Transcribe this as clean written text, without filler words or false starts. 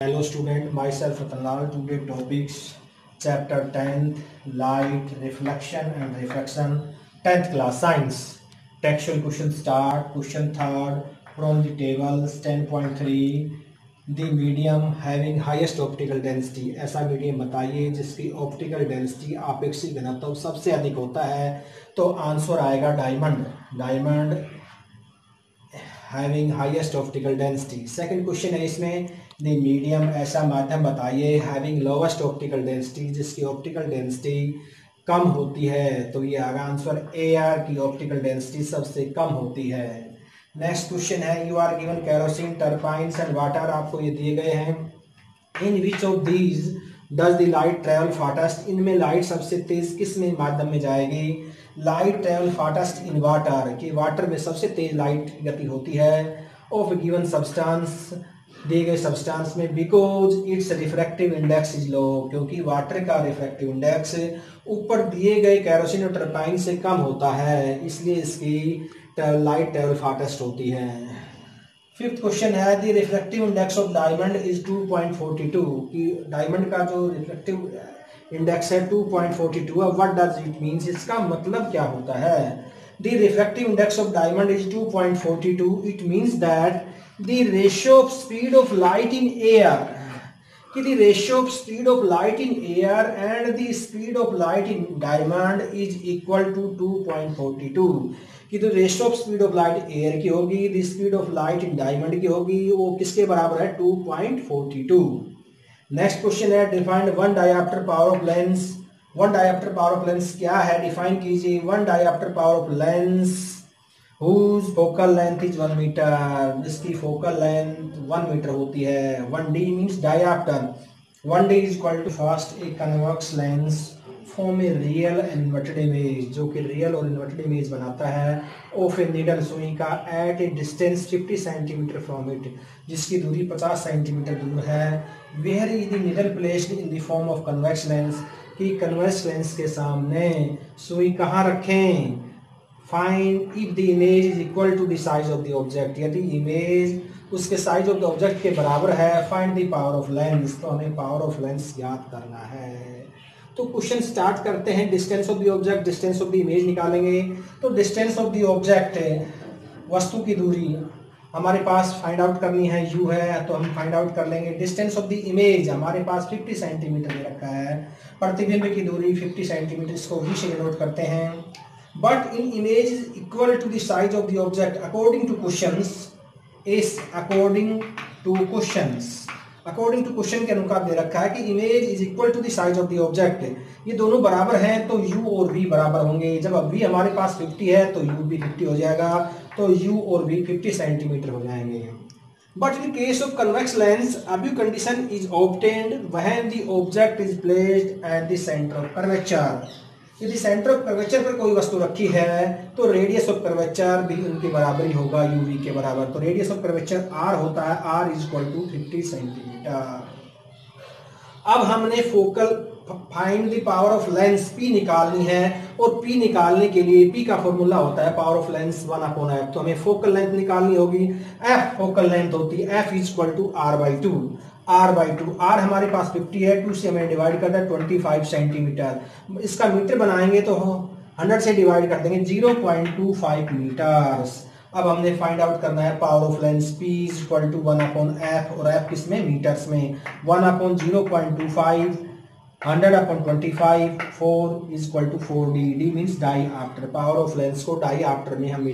Hello student, myself Ratanlal. Today topics chapter 10th light reflection and refraction 10th class science. Textual question start. Question third from the tables 10.3 the medium having highest optical density. ऐसा medium बताइए जिसकी optical density आपेक्षिक घनत्व सबसे अधिक होता है। तो आंसर आएगा diamond. Diamond having highest optical density. Second question है इसमें द मीडियम ऐसा माध्यम बताइए हैविंग लोवेस्ट ऑप्टिकल डेंसिटी जिसकी ऑप्टिकल डेंसिटी कम होती है। तो ये आगा आंसर एयर की ऑप्टिकल डेंसिटी सबसे कम होती है। नेक्स्ट क्वेश्चन है you are given kerosene turbines and water, आपको ये दिए गए हैं। In which of these does the light travel fastest, इनमें लाइट सबसे तेज किस में माध्यम में जाएगी। Light travel fastest in water, कि वाटर में सबसे तेज लाइट गति होती है ऑफ गिवन सब्सटेंस, दिए गए सब्सटेंस में, because it's refractive index is low, क्योंकि वाटर का रिफ्रैक्टिव इंडेक्स ऊपर दिए गए केरोसिन और टर्बाइन से कम होता है, इसलिए इसकी लाइट ट्रेवल फास्टेस्ट होती है। फिफ्थ क्वेश्चन है the refractive index of diamond is 2.42, कि डायमंड का जो रिफ्रैक्टिव इंडेक्स है 2.42 है। व्हाट डज इट मीन्स, इसका मतलब क्या होता है। The refractive index of diamond is 2.42, it means that the ratio of speed of light in air, कि the ratio of speed of light in air and the speed of light in diamond is equal to 2.42, कि तो ratio of speed of light air की होगी, the speed of light in diamond की होगी, वो किसके बराबर है 2.42। नेक्स्ट क्वेश्चन है defined one dioptre power of lens. One dioptre power of lens क्या है, डिफाइन कीजिए। One dioptre power of lens whose focal length is 1 metre, जिसकी फोकल लेंथ 1 मीटर होती है। 1d means dioptre. 1d is equal to first a convex lens form a real and inverted image, जो कि real और inverted image बनाता है of A needle सुई का at a distance 50 centimetre from it, जिसकी दूरी 50 सेंटीमीटर दूर है। Where is the needle placed in the form of convex lens, कि कन्वेक्स लेंस के सामने सुई कहाँ रखें। Find if the image is equal to the size of the object, यदि इमेज उसके साइज ऑफ द ऑब्जेक्ट के बराबर है। Find the power of lens, तो हमें पावर ऑफ लेंस ज्ञात करना है। तो क्वेश्चन स्टार्ट करते हैं। Distance of the object, distance of the image निकालेंगे। तो डिस्टेंस ऑफ द ऑब्जेक्ट वस्तु की दूरी हमारे पास फाइंड आउट करनी है, u है, तो हम फाइंड आउट कर लेंगे। डिस्टेंस ऑफ द इमेज हमारे पास 50 सेंटीमीटर दे रखा है। प्रतिबिंब की दूरी 50 सेंटीमीटर, इसको v से नोट करते हैं। But in image is equal to the size of the object according to questions, is according to questions, according to question के अनुसार दे रखा है कि image is equal to the size of the object. ये दोनों बराबर हैं तो u और v बराबर होंगे। जब अब v हमारे पास 50 है तो u भी 50 हो जाएगा, तो u और v 50 सेंटीमीटर हो जाएंगे। But in case of convex lens above condition is obtained when the object is placed at the centre of curvature, यदि सेंटर ऑफ कर्वेचर पर कोई वस्तु रखी है तो रेडियस ऑफ कर्वेचर भी उनके बराबर ही होगा, यूवी के बराबर। तो रेडियस ऑफ कर्वेचर r होता है, r is equal to 50 centimetre. अब हमने focal find the power of lens p निकालनी है, और p निकालने के लिए p का फॉर्मूला होता है पावर ऑफ लेंस 1/f। तो हमें फोकल लेंथ निकालनी होगी, f फोकल लेंथ होती है, f is equal to r/2। r हमारे पास 50 है, 2 से हमें डिवाइड करता है 25 सेंटीमीटर। इसका मीटर बनाएंगे तो 100 से डिवाइड कर देंगे 0.25 मीटर्स। अब हमने फाइंड आउट करना है power of lens p is equal to 1/f, और f किस में, मीटर्स में। 1/0.25 100/25 4 is equal to 4d, d means dioptre. Power of lens को डाई आफ्टर में हम